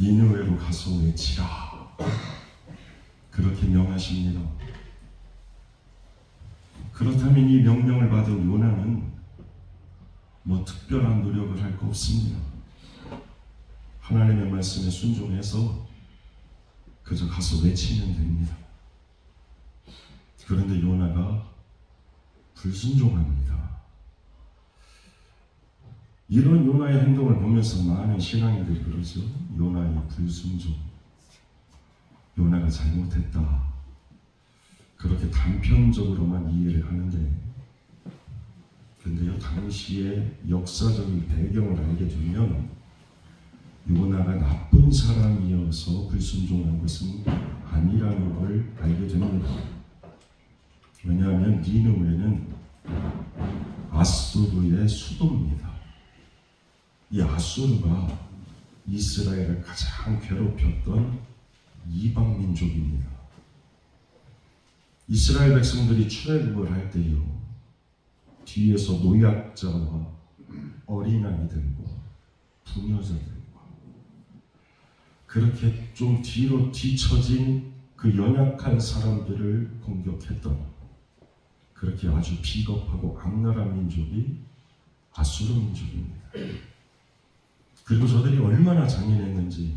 니느웨로 가서 외치라. 그렇게 명하십니다. 그렇다면 이 명령을 받은 요나는 뭐 특별한 노력을 할 거 없습니다. 하나님의 말씀에 순종해서 그저 가서 외치면 됩니다. 그런데 요나가 불순종합니다. 이런 요나의 행동을 보면서 많은 신앙인들이 그러죠. 요나의 불순종, 요나가 잘못했다, 그렇게 단편적으로만 이해를 하는데, 그런데요, 당시의 역사적인 배경을 알게 되면 요나가 나쁜 사람이어서 불순종한 것은 아니라는 걸 알게 됩니다. 왜냐하면 니느웨는 아수르의 수도입니다. 이 아수르가 이스라엘을 가장 괴롭혔던 이방 민족입니다. 이스라엘 백성들이 출애굽을 할 때요, 뒤에서 노약자와 어린아이들과 부녀자들과 그렇게 좀 뒤로 뒤처진 그 연약한 사람들을 공격했던, 그렇게 아주 비겁하고 악랄한 민족이 아수르 민족입니다. 그리고 저들이 얼마나 잔인했는지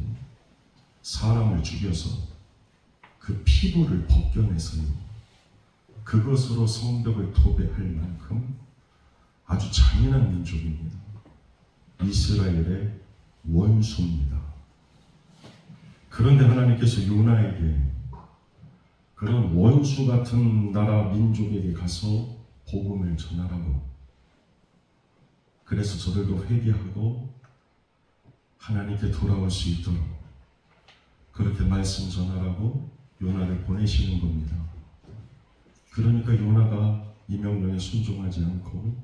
사람을 죽여서 그 피부를 벗겨내서요, 그것으로 성벽을 도배할 만큼 아주 잔인한 민족입니다. 이스라엘의 원수입니다. 그런데 하나님께서 요나에게 그런 원수 같은 나라 민족에게 가서 복음을 전하라고, 그래서 저들도 회개하고 하나님께 돌아올 수 있도록 그렇게 말씀 전하라고 요나를 보내시는 겁니다. 그러니까 요나가 이 명령에 순종하지 않고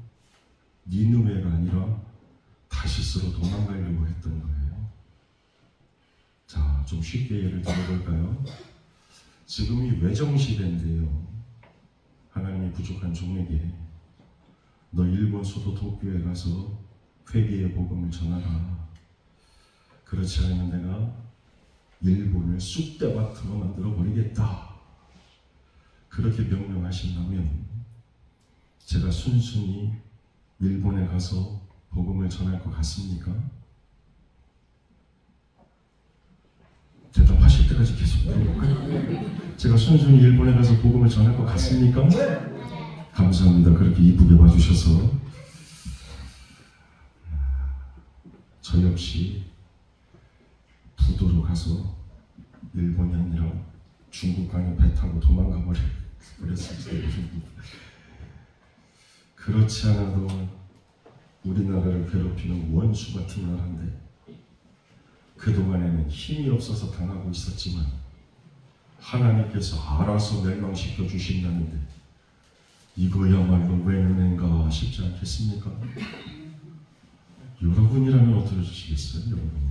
니느웨가 아니라 다시스로 도망가려고 했던 거예요. 자, 좀 쉽게 예를 들어볼까요? 지금이 외정시대인데요, 하나님이 부족한 종에게 너 일본 소도 도쿄에 가서 회개의 복음을 전하라. 그렇지 않으면 내가 일본을 쑥대밭으로 만들어 버리겠다. 그렇게 명령하신다면 제가 순순히 일본에 가서 복음을 전할 것 같습니까? 대답하실 때까지 계속 물어볼까요? 제가 순순히 일본에 가서 복음을 전할 것 같습니까? 감사합니다. 그렇게 이쁘게 봐주셔서. 저 역시 부도로 가서 일본이 아니라 중국 강에 배 타고 도망가 버렸을 때, 그렇지 않아도 우리나라를 괴롭히는 원수 같은 나라인데 그동안에는 힘이 없어서 당하고 있었지만 하나님께서 알아서 멸망시켜 주신다는데 이거야말로 왜 은혜인가 싶지 않겠습니까? 여러분이라면 어떻게 주시겠어요? 여러분이라면.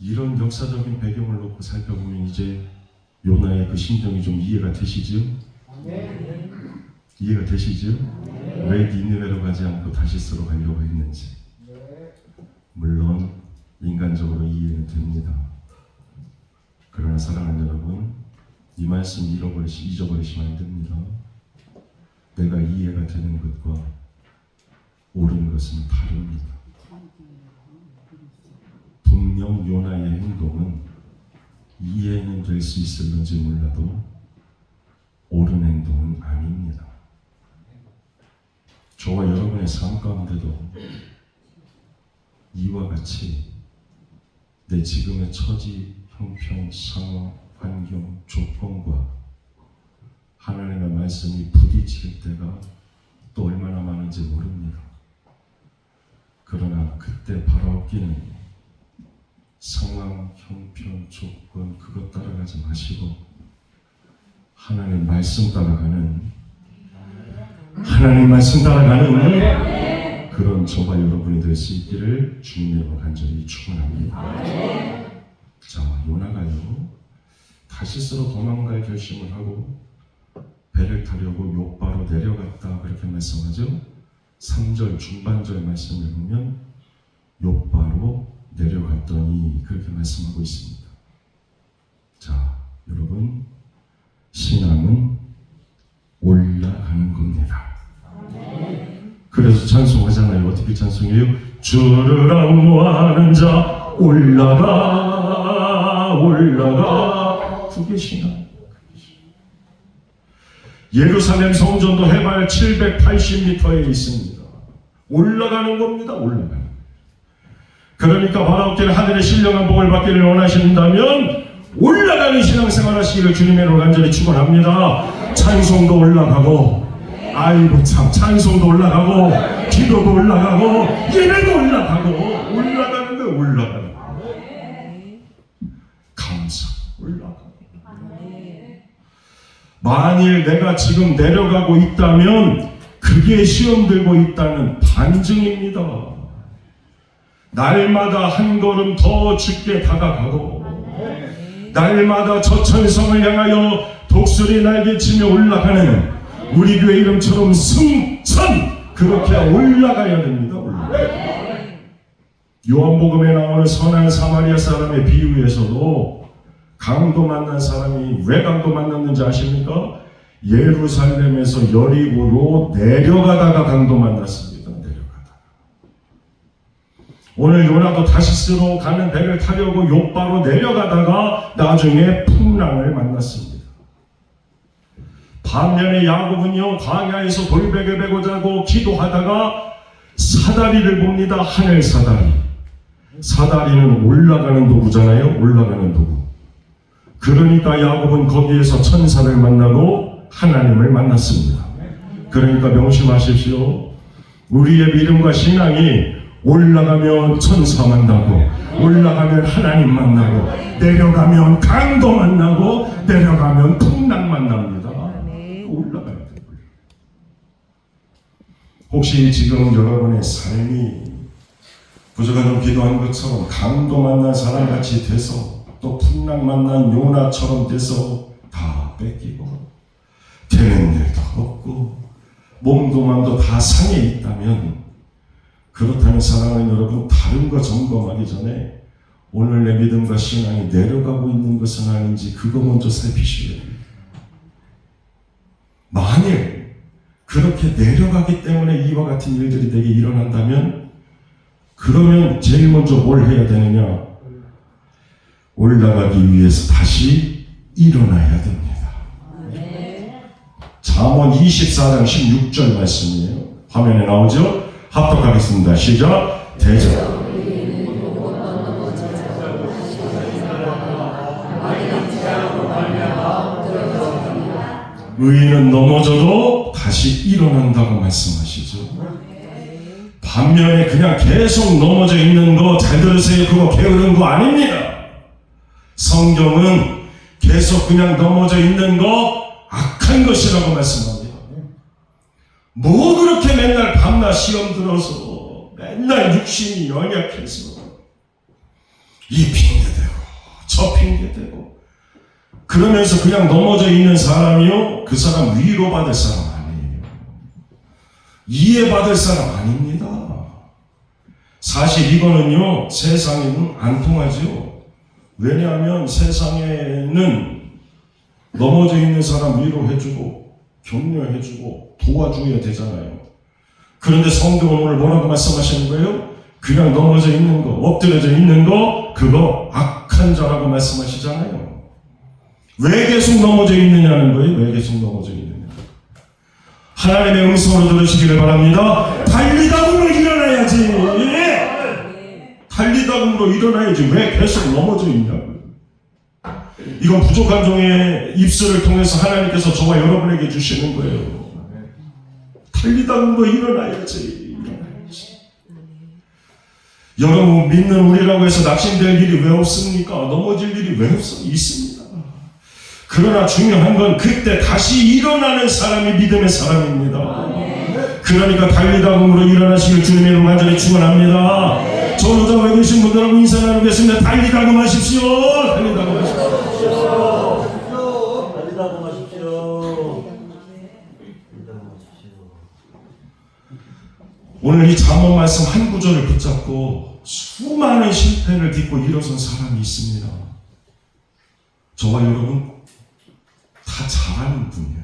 이런 역사적인 배경을 놓고 살펴보면 이제 요나의 그 심정이 좀 이해가 되시죠? 네. 이해가 되시죠? 네. 왜 니느웨로 가지 않고 다시스로 가려고 했는지. 네. 물론 인간적으로 이해는 됩니다. 그러나 사랑하는 여러분, 이 말씀 잊어버리시면 안 됩니다. 내가 이해가 되는 것과 옳은 것은 다릅니다. 분명 요나의 행동은 이해는 될 수 있을는지 몰라도 옳은 행동은 아닙니다. 저와 여러분의 삶 가운데도 이와 같이 내 지금의 처지, 형편, 상황, 환경, 조건과 하나님의 말씀이 부딪힐 때가 또 얼마나 많은지 모릅니다. 그러나 그때 바라옵기는 상황, 형편, 조건 그것 따라가지 마시고 하나님 말씀 따라가는 그런 저와 여러분이 될 수 있기를 주님으로 간절히 축원합니다. 자, 요나가요 다시스로 도망갈 결심을 하고 배를 타려고 욥바로 내려갔다 그렇게 말씀하죠. 3절 중반절 말씀을 보면 욥바로 내려갔더니 그렇게 말씀하고 있습니다. 자, 여러분, 신앙은 올라가는 겁니다. 그래서 찬송하잖아요. 어떻게 찬송해요? 주를 악무하는 자 올라가 올라가. 그게 신앙. 예루살렘 성전도 해발 780m에 있습니다. 올라가는 겁니다. 올라가는. 그러니까 바라옵기를 하늘의 신령한 복을 받기를 원하신다면 올라가는 신앙생활 하시기를 주님으로 간절히 축원합니다. 찬송도 올라가고, 아이고 참, 찬송도 올라가고, 기도도 올라가고, 예배도 올라가고, 올라가는 거 올라가는 거. 감사 올라가고. 만일 내가 지금 내려가고 있다면 그게 시험 들고 있다는 반증입니다. 날마다 한 걸음 더 주께 다가가고, 날마다 저천성을 향하여 독수리 날개치며 올라가는 우리 교회 이름처럼 승천, 그렇게 올라가야 됩니다. 요한복음에 나오는 선한 사마리아 사람의 비유에서도 강도 만난 사람이 왜 강도 만났는지 아십니까? 예루살렘에서 여리고로 내려가다가 강도 만났습니다. 내려가다가. 오늘 요나도 다시스로 가는 배를 타려고 욥바로 내려가다가 나중에 풍랑을 만났습니다. 반면에 야곱은요, 광야에서 돌베개 베고 자고 기도하다가 사다리를 봅니다. 하늘 사다리. 사다리는 올라가는 도구잖아요. 올라가는 도구. 그러니까 야곱은 거기에서 천사를 만나고 하나님을 만났습니다. 그러니까 명심하십시오. 우리의 믿음과 신앙이 올라가면 천사 만나고, 올라가면 하나님 만나고, 내려가면 강도 만나고, 내려가면 풍랑 만납니다. 올라가야 돼요. 혹시 지금 여러분의 삶이 부족한 좀 기도한 것처럼 강도 만난 사람같이 돼서, 또 풍랑 만난 요나처럼 돼서 다 뺏기고 되는 일도 없고 몸도 마음도 다 상해 있다면, 그렇다면 사랑하는 여러분, 다른 거 점검하기 전에 오늘 내 믿음과 신앙이 내려가고 있는 것은 아닌지 그거 먼저 살피셔야 됩니다. 만일 그렇게 내려가기 때문에 이와 같은 일들이 내게 일어난다면, 그러면 제일 먼저 뭘 해야 되느냐? 올라가기 위해서 다시 일어나야 됩니다. 잠언 24장 16절 말씀이에요. 화면에 나오죠? 합독하겠습니다. 시작. 대적. 의인은 넘어져도 다시 일어난다고 말씀하시죠. 반면에 그냥 계속 넘어져 있는 거, 잘 들으세요. 그거 게으른 거 아닙니다. 성경은 계속 그냥 넘어져 있는 거 악한 것이라고 말씀합니다. 뭐 그렇게 맨날 밤낮 시험 들어서 맨날 육신이 연약해서 이 핑계대고 저 핑계대고 그러면서 그냥 넘어져 있는 사람이요, 그 사람 위로받을 사람 아니에요. 이해받을 사람 아닙니다. 사실 이거는요, 세상에는 안 통하죠. 왜냐하면 세상에는 넘어져 있는 사람 위로해주고 격려해주고 도와줘야 되잖아요. 그런데 성경은 오늘 뭐라고 말씀하시는 거예요? 그냥 넘어져 있는 거, 엎드려져 있는 거, 그거 악한 자라고 말씀하시잖아요. 왜 계속 넘어져 있느냐는 거예요. 왜 계속 넘어져 있느냐. 하나님의 음성으로 들으시기를 바랍니다. 달리다금으로 일어나야지. 달리다금으로 일어나야지. 왜 계속 넘어져 있냐고요. 이건 부족한 종의 입술을 통해서 하나님께서 저와 여러분에게 주시는 거예요. 달리다금으로 일어나야지. 여러분 믿는 우리라고 해서 낙심될 일이 왜 없습니까? 넘어질 일이 왜 있습니다. 그러나 중요한 건 그때 다시 일어나는 사람이 믿음의 사람입니다. 그러니까 달리다금으로 일어나시길 주님의 이름으로 간절히 축원합니다. 전우자에 계신 분들하고 인사 나누겠습니다. 달리다금 하십시오. 달리다금 하십시오. 달리다금 하십시오. 오늘 이 잠언 말씀 한 구절을 붙잡고 수많은 실패를 딛고 일어선 사람이 있습니다. 저와 여러분 다 잘 아는 분이에요.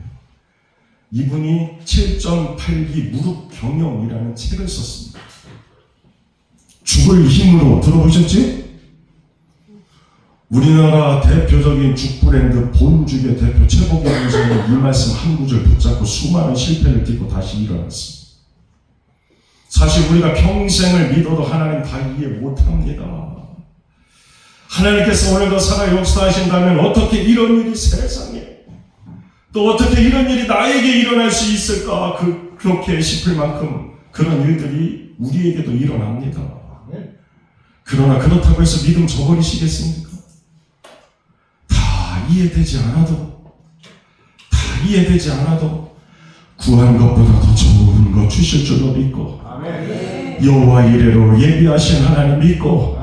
이분이 7.8기 무릎 경영이라는 책을 썼습니다. 죽을 힘으로 들어보셨지? 우리나라 대표적인 죽 브랜드 본죽의 대표 최복용 선생님 이 말씀 한 구절 붙잡고 수많은 실패를 딛고 다시 일어났습니다. 사실 우리가 평생을 믿어도 하나님 다 이해 못합니다. 하나님께서 오늘도 살아 역사하신다면 어떻게 이런 일이 세상에 또 어떻게 이런 일이 나에게 일어날 수 있을까 그렇게 싶을 만큼 그런 일들이 우리에게도 일어납니다. 그러나 그렇다고 해서 믿음 저버리시겠습니까? 다 이해되지 않아도 구한 것보다 더 좋은 것 주실 줄로 믿고 여호와 이레로 예비하신 하나님 믿고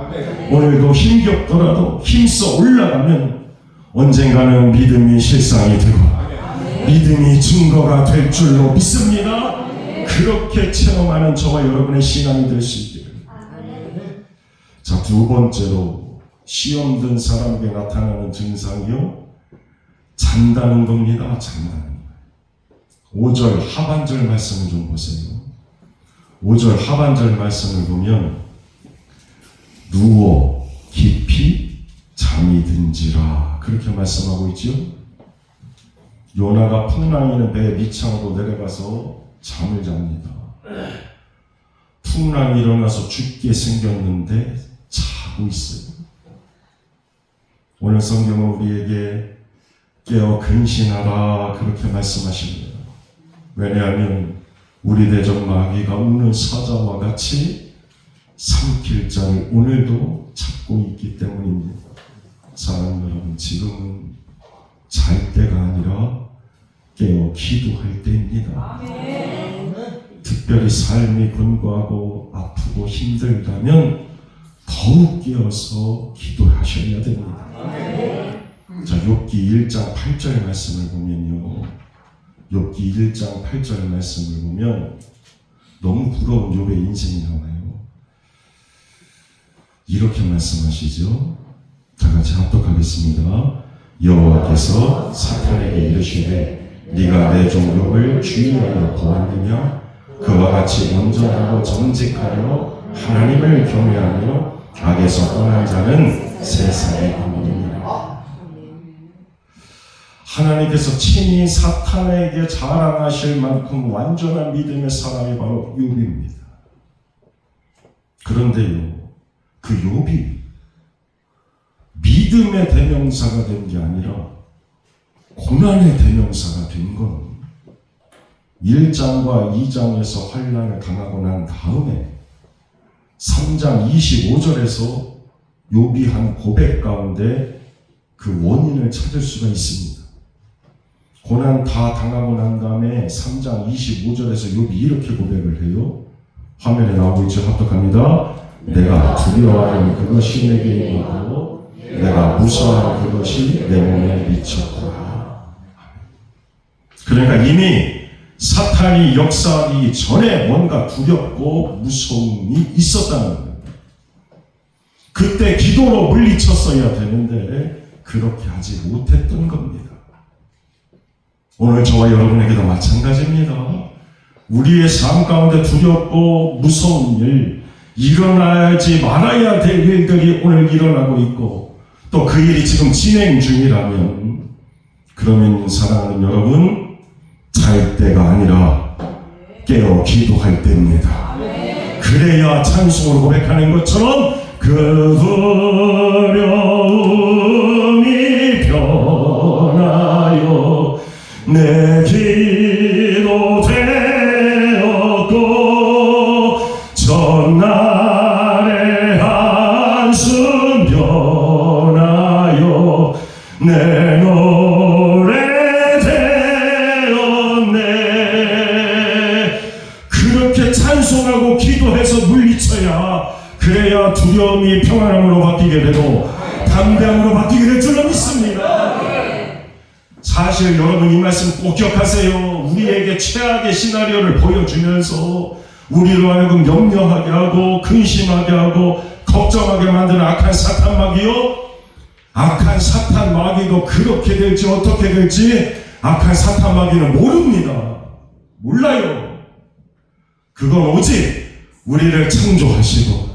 오늘도 힘겹더라도 힘써 올라가면 언젠가는 믿음이 실상이 되고 믿음이 증거가 될 줄로 믿습니다. 그렇게 체험하는 저와 여러분의 신앙이 될 수 있기를. 자, 두 번째로 시험 든 사람에게 나타나는 증상이요, 잔다는 겁니다. 잔다는 거예요. 5절 하반절 말씀을 좀 보세요. 5절 하반절 말씀을 보면 누워 깊이 잠이 든지라 그렇게 말씀하고 있죠. 요나가 풍랑이는 배 밑창으로 내려가서 잠을 잡니다. 풍랑이 일어나서 죽게 생겼는데 자고 있어요. 오늘 성경은 우리에게 깨어 근신하라 그렇게 말씀하십니다. 왜냐하면 우리 대적 마귀가 우는 사자와 같이 삼킬 자를 오늘도 찾고 있기 때문입니다. 사랑하는 여러분, 지금은 잘 때가 아니라 깨어 기도할 때입니다. 특별히 삶이 곤고하고 아프고 힘들다면 더욱 깨어서 기도하셔야 됩니다. 자, 욥기 1장 8절 말씀을 보면요, 욥기 1장 8절 말씀을 보면 너무 부러운 욥의 인생이 나와요. 이렇게 말씀하시죠. 다 같이 합독하겠습니다. 여호와께서 사탄에게 이르시되 네가 내 종 욥을 주의하여 보았느냐? 그와 같이 온전하고 정직하여 하나님을 경외하며 악에서 떠난 자는 세상에 없느니라. 하나님께서 친히 사탄에게 자랑하실 만큼 완전한 믿음의 사람이 바로 욥입니다. 그런데요, 그 욥이 믿음의 대명사가 된 게 아니라 고난의 대명사가 된 건 1장과 2장에서 환난을 당하고 난 다음에 3장 25절에서 욥이 한 고백 가운데 그 원인을 찾을 수가 있습니다. 고난 다 당하고 난 다음에 3장 25절에서 욥이 이렇게 고백을 해요. 화면에 나오고 있죠. 합독합니다. 내가 두려워하는 그것이 내게 임하고 내가 무서워하는 그것이 내 몸에 미쳤다. 그러니까 이미 사탄이 역사하기 전에 뭔가 두렵고 무서움이 있었다는 거예요. 그때 기도로 물리쳤어야 되는데 그렇게 하지 못했던 겁니다. 오늘 저와 여러분에게도 마찬가지입니다. 우리의 삶 가운데 두렵고 무서운 일, 일어나지 말아야 될 일들이 오늘 일어나고 있고 또 그 일이 지금 진행 중이라면 그러면 사랑하는 여러분, 잘 때가 아니라 깨어 기도할 때입니다. 그래야 찬송으로 고백하는 것처럼 그 두려움이 변하여 내 기도 되었고 전날의 한숨 변하여 내 노래 되었네. 그렇게 찬송하고 기도해서 물리쳐야 그래야 두려움이 평안함으로 바뀌게 되고 담대함으로 바뀌게 될 줄로 믿습니다. 사실 여러분 이 말씀 꼭 기억하세요. 우리에게 최악의 시나리오를 보여주면서 우리로 하여금 염려하게 하고 근심하게 하고 걱정하게 만드는 악한 사탄 마귀요. 악한 사탄 마귀도 그렇게 될지 어떻게 될지 악한 사탄 마귀는 모릅니다. 몰라요. 그건 오직 우리를 창조하시고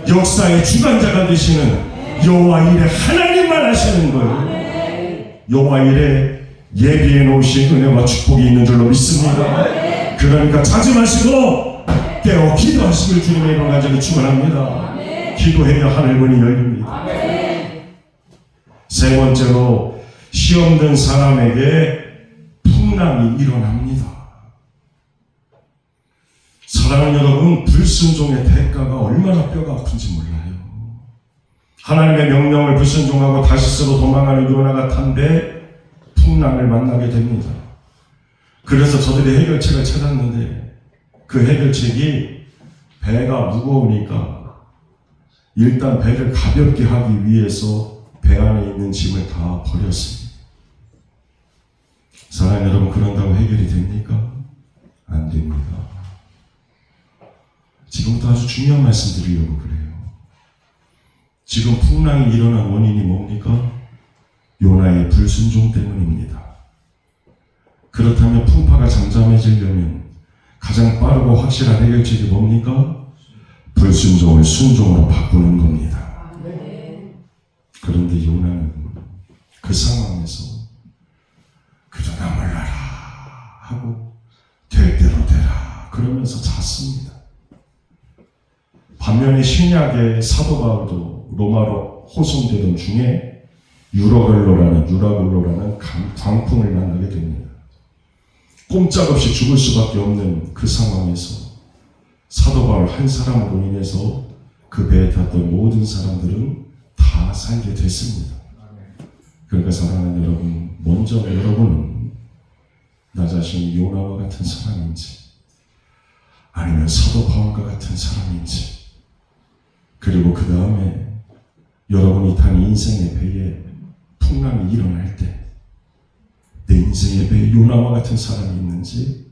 역사의 주관자가 되시는 여호와 일의 하나님만 하시는 거예요. 여호와 일에 예비해 놓으신 은혜와 축복이 있는 줄로 믿습니다. 그러니까 자지 마시고 깨어 기도하시길 주님의 이름 간절히 축원합니다. 기도해야 하늘 문이 열립니다. 세 번째로 시험된 사람에게 풍랑이 일어납니다. 사랑하는 여러분, 불순종의 대가가 얼마나 뼈가 아픈지 몰라요. 하나님의 명령을 불순종하고 다시스로 도망하는 요나가 탄데 풍랑을 만나게 됩니다. 그래서 저들이 해결책을 찾았는데 그 해결책이 배가 무거우니까 일단 배를 가볍게 하기 위해서 배 안에 있는 짐을 다 버렸습니다. 사랑하는 여러분, 그런다고 해결이 됩니까? 안 됩니다. 지금부터 아주 중요한 말씀 드리려고 그래요. 지금 풍랑이 일어난 원인이 뭡니까? 요나의 불순종 때문입니다. 그렇다면 풍파가 잠잠해지려면 가장 빠르고 확실한 해결책이 뭡니까? 불순종을 순종으로 바꾸는 겁니다. 그런데 요나는 그 상황에서 그저 나 몰라라 하고 될 대로 되라 그러면서 잤습니다. 반면에 신약의 사도 바울도 로마로 호송되던 중에 유라굴로라는 광풍을 만나게 됩니다. 꼼짝없이 죽을 수밖에 없는 그 상황에서 사도 바울 한 사람으로 인해서 그 배에 탔던 모든 사람들은 다 살게 됐습니다. 그러니까 사랑하는 여러분, 먼저 여러분은 나 자신이 요나와 같은 사람인지 아니면 사도 바울과 같은 사람인지, 그리고 그 다음에 여러분이 탄 인생의 배에 풍랑이 일어날 때 내 인생의 배에 요나와 같은 사람이 있는지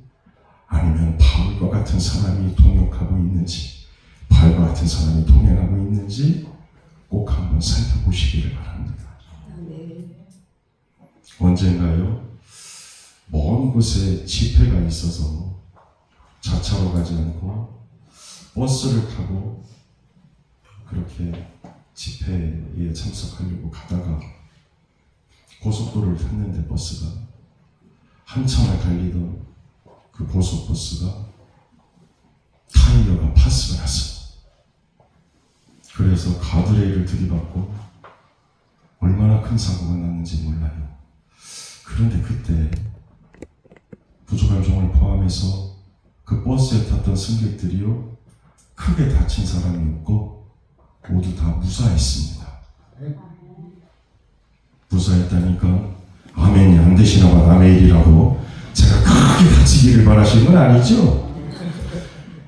아니면 바울과 같은 사람이 동역하고 있는지, 바울과 같은 사람이 동행하고 있는지 꼭 한번 살펴보시기를 바랍니다. 언젠가요, 먼 곳에 집회가 있어서 자차로 가지 않고 버스를 타고 그렇게 집회에 참석하려고 가다가 고속도로를 탔는데 버스가 한참을 달리던 그 고속버스가 타이어가 파스가 났어. 그래서 가드레일을 들이받고 얼마나 큰 사고가 났는지 몰라요. 그런데 그때 부족한 종을 포함해서 그 버스에 탔던 승객들이요, 크게 다친 사람이 없고 모두 다 무사했습니다. 무사했다니까 아멘이 안 되시나 봐. 남의 일이라고 제가 크게 다치기를 바라시는 건 아니죠.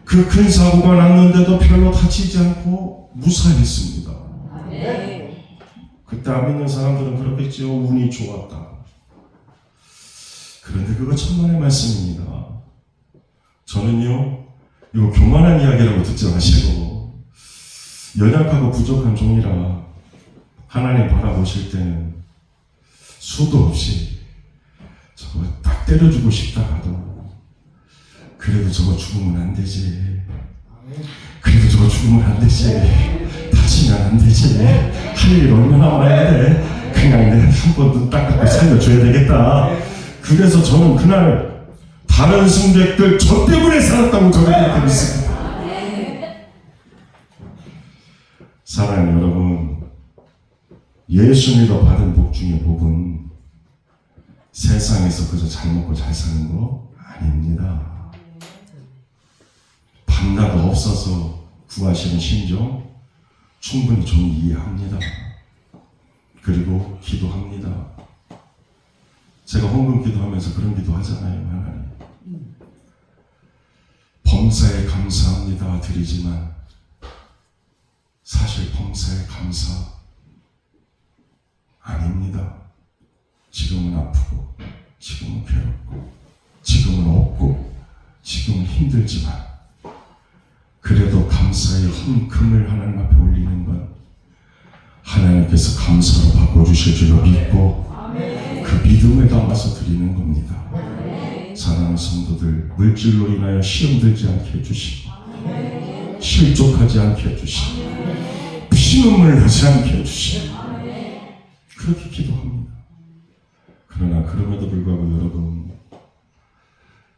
그 큰 사고가 났는데도 별로 다치지 않고 무사했습니다. 그때 안 믿는 사람들은 그렇겠죠. 운이 좋았다. 그런데 그거 천만의 말씀입니다. 저는요, 이거 교만한 이야기라고 듣지 마시고 연약하고 부족한 종이라 하나님 바라보실 때는 수도 없이 저거 딱 때려주고 싶다가도 그래도 저거 죽으면 안 되지. 그래도 저거 죽으면 안 되지. 다치면 안 되지. 할 일 얼마나 많아야 돼. 그냥 내가 한 번 눈 딱 감고 살려줘야 되겠다. 그래서 저는 그날 다른 승객들 저 때문에 살았다고 저렇게 믿습니다. 사랑하는 여러분, 예수 믿어 받은 복 중에 복은 세상에서 그저 잘 먹고 잘 사는 거 아닙니다. 밤낮 없어서 구하시는 심정 충분히 좀 이해합니다. 그리고 기도합니다. 제가 헌금 기도하면서 그런 기도 하잖아요. 하나님, 범사에 감사합니다 드리지만 사실 범사에 감사 아닙니다. 지금은 아프고 지금은 괴롭고 지금은 없고 지금은 힘들지만 그래도 감사 감사의 헌금을 하나님 앞에 올리는 건 하나님께서 감사로 바꿔주실 줄로 믿고 그 믿음을 담아서 드리는 겁니다. 사랑하는 성도들, 물질로 인하여 시험 들지 않게 해주시고 실족하지 않게 해주시고 피눈물 나지 않게 해주시고 그렇게 기도합니다. 그러나 그럼에도 불구하고 여러분,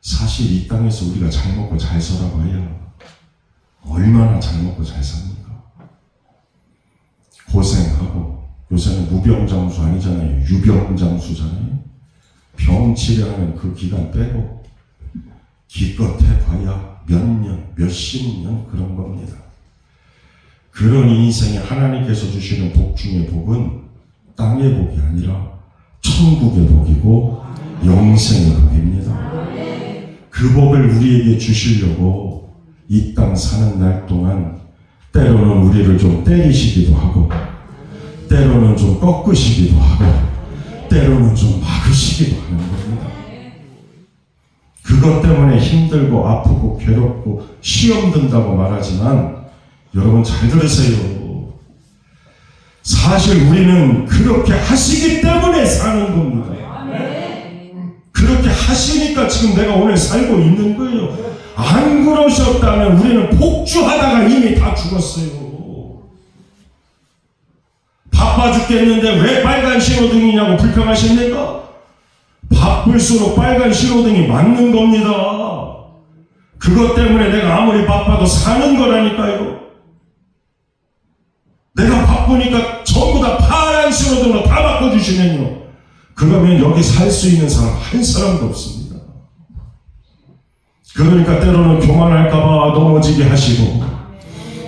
사실 이 땅에서 우리가 잘 먹고 잘 살아봐야 얼마나 잘 먹고 잘 삽니까? 고생하고, 요새는 무병장수 아니잖아요. 유병장수잖아요. 병 치료하는 그 기간 빼고 기껏 해봐야 몇 년, 몇십 년 그런 겁니다. 그런 인생에 하나님께서 주시는 복 중의 복은 땅의 복이 아니라 천국의 복이고 영생의 복입니다. 그 복을 우리에게 주시려고 이 땅 사는 날 동안 때로는 우리를 좀 때리시기도 하고, 때로는 좀 꺾으시기도 하고, 때로는 좀 막으시기도 하는 겁니다. 그것 때문에 힘들고 아프고 괴롭고 시험 든다고 말하지만 여러분 잘 들으세요. 사실 우리는 그렇게 하시기 때문에 사는 겁니다. 그렇게 하시니까 지금 내가 오늘 살고 있는 거예요. 안 그러셨다면 우리는 폭주하다가 이미 다 죽었어요. 바빠 죽겠는데 왜 빨간 신호등이냐고 불평하십니까? 바쁠수록 빨간 신호등이 맞는 겁니다. 그것 때문에 내가 아무리 바빠도 사는 거라니까요. 내가 바쁘니까 전부 다 파란 신호등으로 다 바꿔주시면요, 그러면 여기 살 수 있는 사람 한 사람도 없습니다. 그러니까 때로는 교만할까봐 넘어지게 하시고,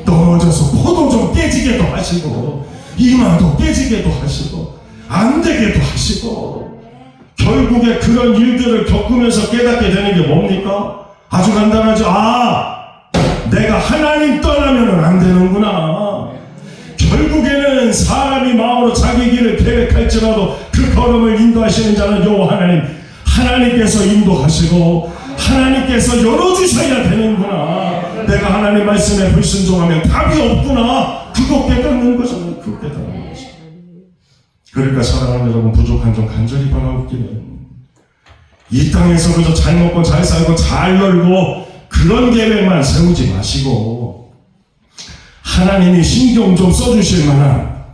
넘어져서 코도 좀 깨지게도 하시고, 이마도 깨지게도 하시고, 안 되게도 하시고, 결국에 그런 일들을 겪으면서 깨닫게 되는 게 뭡니까? 아주 간단하죠. 내가 하나님 떠나면 안 되는구나. 결국에는 사람이 마음으로 자기 길을 계획할지라도 그 걸음을 인도하시는 자는 여호와 하나님, 하나님께서 인도하시고 하나님께서 열어주셔야 되는구나. 내가 하나님 말씀에 불순종하면 답이 없구나. 그거 깨닫는 거잖아요. 그거 깨닫는 거죠. 그러니까 사랑하는 여러분, 부족한 점 간절히 바라옵기는, 이 땅에서 그저 잘 먹고 잘 살고 잘 놀고 그런 계획만 세우지 마시고, 하나님이 신경 좀 써주실 만한,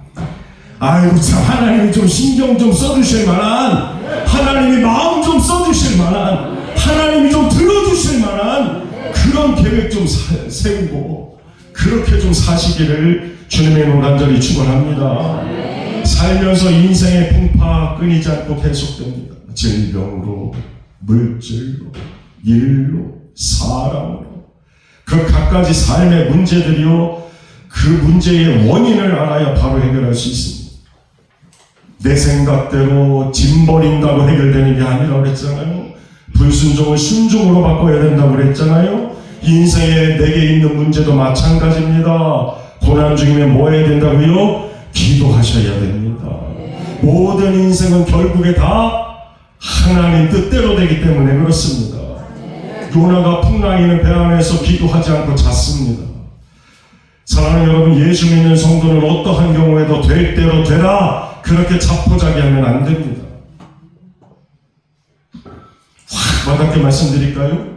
아이고 참 하나님이 좀 신경 좀 써주실 만한, 하나님이 마음 좀 써주실 만한, 하나님이 좀 들어주실 만한 그런 계획 좀 세우고 그렇게 좀 사시기를 주님의 이름으로 간절히 축원합니다. 살면서 인생의 풍파 끊이지 않고 계속됩니다. 질병으로, 물질로, 일로, 사람으로, 그 갖가지 삶의 문제들이요, 그 문제의 원인을 알아야 바로 해결할 수 있습니다. 내 생각대로 짐 버린다고 해결되는 게 아니라 그랬잖아요. 불순종을 순종으로 바꿔야 된다고 그랬잖아요. 인생에 내게 있는 문제도 마찬가지입니다. 고난 중이면 뭐 해야 된다고요? 기도하셔야 됩니다. 모든 인생은 결국에 다 하나님 뜻대로 되기 때문에 그렇습니다. 요나가 풍랑이는 배 안에서 기도하지 않고 잤습니다. 사랑하는 여러분, 예수 믿는 성도는 어떠한 경우에도 될 대로 되라 그렇게 자포자기하면 안 됩니다. 확 와닿게 말씀드릴까요?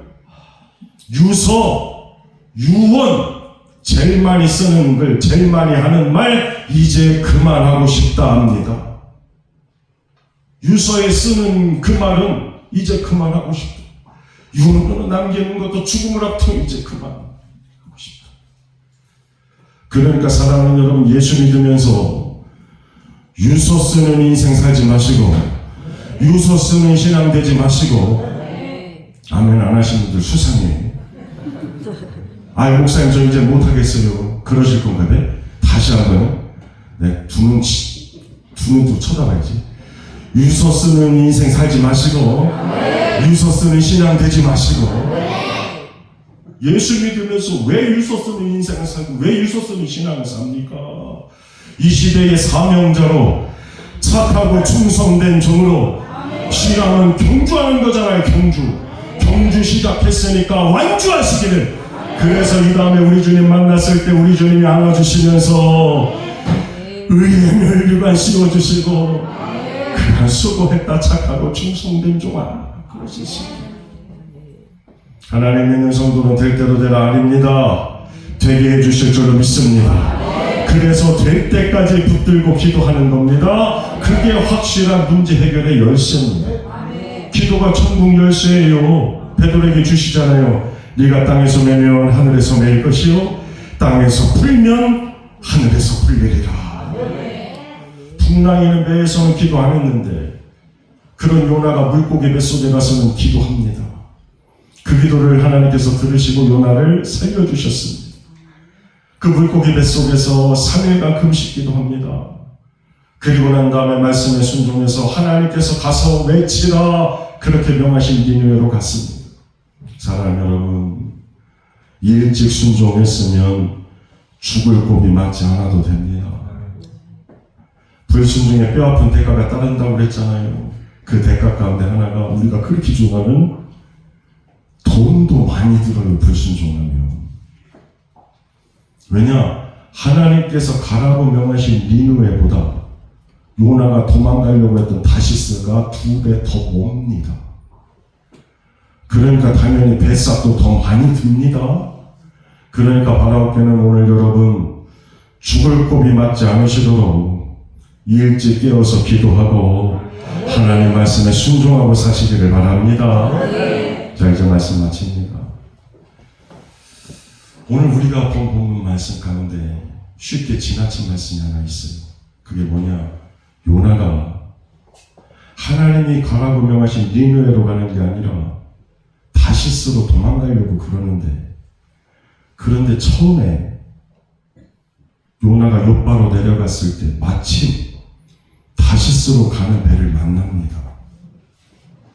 유서, 유언, 제일 많이 쓰는 글, 제일 많이 하는 말, 이제 그만하고 싶다 합니다. 유서에 쓰는 그 말은 이제 그만하고 싶다. 유언으로 남기는 것도 죽음을 앞두고 이제 그만하고 싶다. 그러니까 사랑하는 여러분, 예수 믿으면서 유서 쓰는 인생 살지 마시고, 유서 쓰는 신앙 되지 마시고, 아멘 안 하신 분들 수상해요. 목사님 저 이제 못하겠어요. 그러실 건가 봐. 다시 한번 두 눈도 쳐다봐야지. 유서 쓰는 인생 살지 마시고, 유서 쓰는 신앙 되지 마시고, 예수 믿으면서 왜 유서 쓰는 인생을 살고 왜 유서 쓰는 신앙을 삽니까? 이 시대의 사명자로 착하고 충성된 종으로 신앙은 경주하는 거잖아요. 경주 시작했으니까 완주하시기를 그래서 이 다음에 우리 주님 만났을 때 우리 주님이 안아주시면서 의의 멸류관 씌워주시고 그냥 수고했다 착하고 충성된 종아 그러시습니다. 하나님 믿는 성도는 될 대로 되라 아닙니다. 되게 해주실 줄로 믿습니다. 그래서 될 때까지 붙들고 기도하는 겁니다. 그게 확실한 문제 해결의 열쇠입니다. 기도가 천국 열쇠예요. 베드로에게 주시잖아요. 네가 땅에서 매면 하늘에서 매일 것이요 땅에서 풀면 하늘에서 풀리리라. 풍랑이는 배에서는 기도 안 했는데 그런 요나가 물고기 뱃속에 가서는 기도합니다. 그 기도를 하나님께서 들으시고 요나를 살려주셨습니다. 그 물고기 뱃속에서 3일간 금식 기도합니다. 그리고 난 다음에 말씀에 순종해서 하나님께서 가서 외치라 그렇게 명하신 니느웨로 갔습니다. 사랑하는 여러분, 일찍 순종했으면 죽을 곱이 맞지 않아도 됩니다. 불순종에 뼈아픈 대가가 따른다고 그랬잖아요. 그 대가 가운데 하나가 우리가 그렇게 좋아하는 돈도 많이 들어요. 불순종하면. 왜냐? 하나님께서 가라고 명하신 니느웨보다 요나가 도망가려고 했던 다시스가 2배 더 멉니다. 그러니까 당연히 뱃삭도 더 많이 듭니다. 그러니까 바라옵게는 오늘 여러분 죽을 곱이 맞지 않으시도록 일찍 깨어서 기도하고 하나님 말씀에 순종하고 사시기를 바랍니다. 자, 이제 말씀 마칩니다. 오늘 우리가 본 본문 말씀 가운데 쉽게 지나친 말씀이 하나 있어요. 그게 뭐냐? 요나가 하나님이 가라고 명하신 니느웨로 가는 게 아니라 다시스로 도망가려고 그러는데, 그런데 처음에 요나가 욥바로 내려갔을 때 마침 다시스로 가는 배를 만납니다.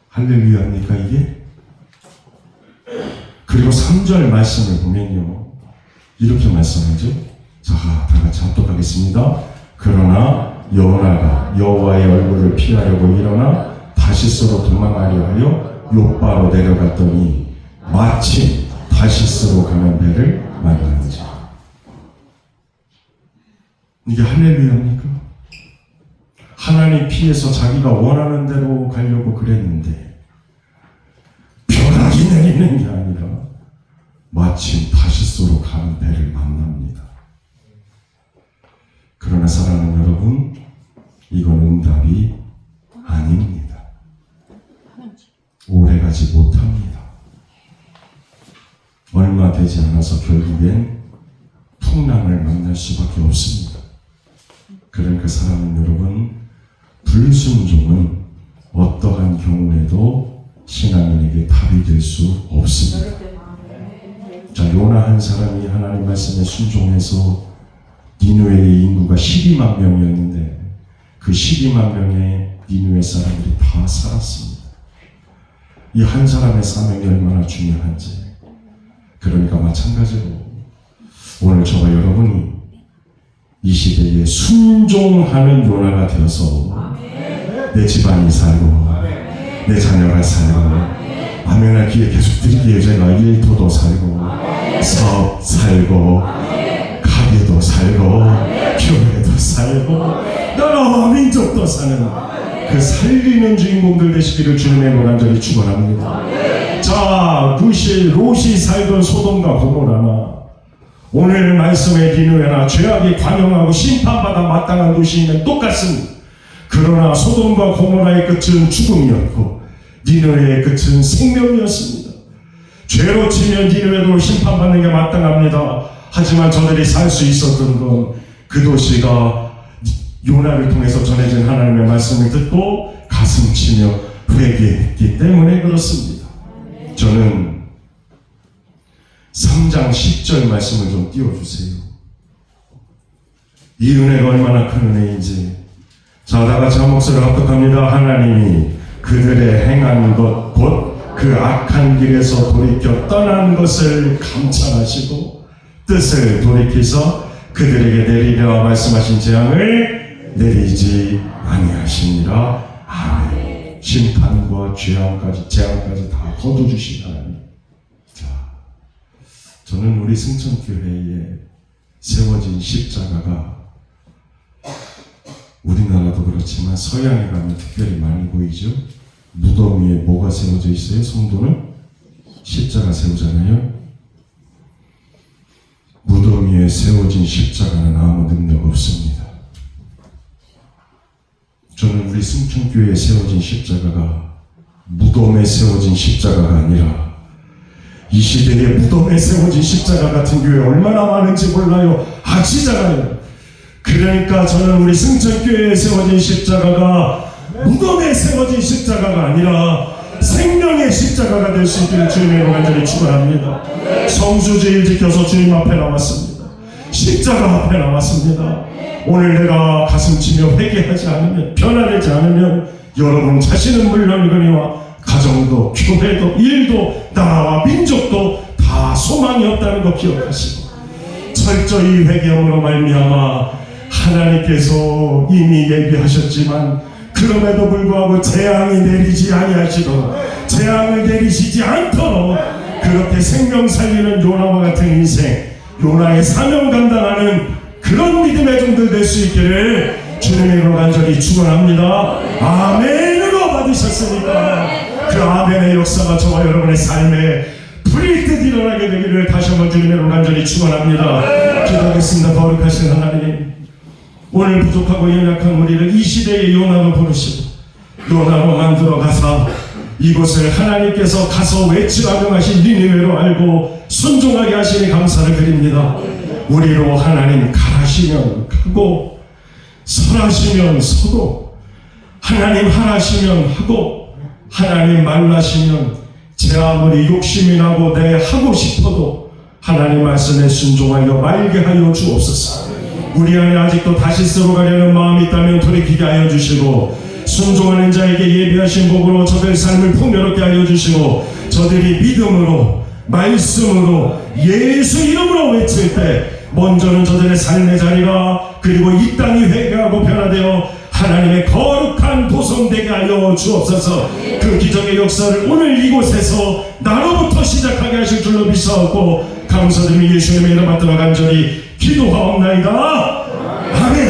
할렐루야입니까 이게? 그리고 3절 말씀을 보면요 이렇게 말씀하죠. 자, 다 같이 합독하겠습니다. 그러나 요나가 여호와의 얼굴을 피하려고 일어나 다시스로 도망하려 하여 욥바로 내려갔더니 마침 다시스로 가는 배를 만나는지. 이게 할렐루야입니까? 하나님 피해서 자기가 원하는 대로 가려고 그랬는데 벼락이 내리는 게 아니라 마침 다시스로 가는 배를 만납니다. 그러나 사랑하는 여러분, 이건 응답이 아닙니다. 오래가지 못합니다. 얼마 되지 않아서 결국엔 풍랑을 만날 수밖에 없습니다. 그러니까 사랑하는 여러분, 불순종은 어떠한 경우에도 신앙인에게 답이 될 수 없습니다. 자, 요나 한 사람이 하나님 말씀에 순종해서 니느웨의 인구가 12만 명이었는데 그 12만 명의 니느웨 사람들이 다 살았습니다. 이 한 사람의 사명이 얼마나 중요한지. 그러니까 마찬가지로 오늘 저와 여러분이 이 시대에 순종하는 요나가 되어서 내 집안이 살고 내 자녀가 살고 아멘할 기회 계속 드리기에 제가 일터도 살고 사업 살고 가게도 살고 교회도 살고 나라와 민족도 사는 그 살리는 주인공들 되시기를 주님의 이름으로 간절히 축원합니다. 자, 롯이 살던 소돔과 고모라나 오늘 말씀의 니느웨나 죄악이 관영하고 심판받아 마땅한 도시는 똑같습니다. 그러나 소돔과 고모라의 끝은 죽음이었고 니느웨의 끝은 생명이었습니다. 죄로 치면 니느웨도 심판받는 게 마땅합니다. 하지만 저들이 살 수 있었던 건 그 도시가 요나를 통해서 전해진 하나님의 말씀을 듣고 가슴 치며 회개했기 때문에 그렇습니다. 저는 3장 10절 말씀을 좀 띄워주세요. 이 은혜가 얼마나 큰 은혜인지. 자, 다 같이 한 목소리로 합독합니다. 하나님이 그들의 행한 것 곧 그 악한 길에서 돌이켜 떠난 것을 감찰하시고 뜻을 돌이켜서 그들에게 내리려 말씀하신 재앙을 내리지 아니하시니라. 아멘. 심판과 재앙까지 다 거둬주신 하나님. 자, 저는 우리 승천교회에 세워진 십자가가 우리나라도 그렇지만 서양에 가면 특별히 많이 보이죠. 무덤 위에 뭐가 세워져 있어요? 성도는 십자가 세우잖아요. 무덤 위에 세워진 십자가는 아무 능력 없습니다. 저는 우리 승천교회에 세워진 십자가가 무덤에 세워진 십자가가 아니라 이 시대에 무덤에 세워진 십자가 같은 교회 얼마나 많은지 몰라요. 아시잖아요. 그러니까 저는 우리 승천교회에 세워진 십자가가 무덤에 세워진 십자가가 아니라 생명의 십자가가 될 수 있기를 주님의 간절히 축원합니다. 성수제일 지켜서 주님 앞에 나왔습니다. 십자가 앞에 나왔습니다. 오늘 내가 가슴치며 회개하지 않으면, 변화되지 않으면 여러분 자신은 물론이거니와 가정도, 교회도, 일도, 나라와 민족도 다 소망이 없다는 거 기억하시고 철저히 회개함으로 말미암아 하나님께서 이미 예비하셨지만 그럼에도 불구하고 재앙이 내리지 아니하시도록, 재앙을 내리시지 않도록 그렇게 생명 살리는 요나와 같은 인생, 요나의 사명 감당하는 그런 믿음의 종들 될 수 있기를 주님의 이름으로 간절히 축원합니다. 아멘으로 받으셨으니까 그 아멘의 역사가 저와 여러분의 삶에 불일 듯 일어나게 되기를 다시 한번 주님의 이름으로 간절히 축원합니다. 기도하겠습니다. 거룩하신 하나님, 오늘 부족하고 연약한 우리를 이 시대의 요나로 부르시고 요나로 만들어 가사 이곳을 하나님께서 가서 외치라 명하신 니느웨로 알고 순종하게 하시니 감사를 드립니다. 우리로 하나님 가라시면 가고 설하시면 서고 하나님 하라시면 하고 하나님 말라시면 제 아무리 욕심이 나고 내 하고 싶어도 하나님 말씀에 순종하여 말게 하여 주옵소서. 우리 안에 아직도 다시스로 가려는 마음이 있다면 돌이키게 하여 주시고 순종하는 자에게 예비하신 복으로 저들의 삶을 풍요롭게 하여 주시고 저들이 믿음으로 말씀으로 예수 이름으로 외칠 때 먼저는 저들의 삶의 자리가 그리고 이 땅이 회개하고 변화되어 하나님의 거룩한 도성 되게 하여 주옵소서. 그 기적의 역사를 오늘 이곳에서 나로부터 시작하게 하실 줄로 믿사옵고 감사드리며 예수님의 이름 받들어 간절히 기도하옵나이다. 아멘.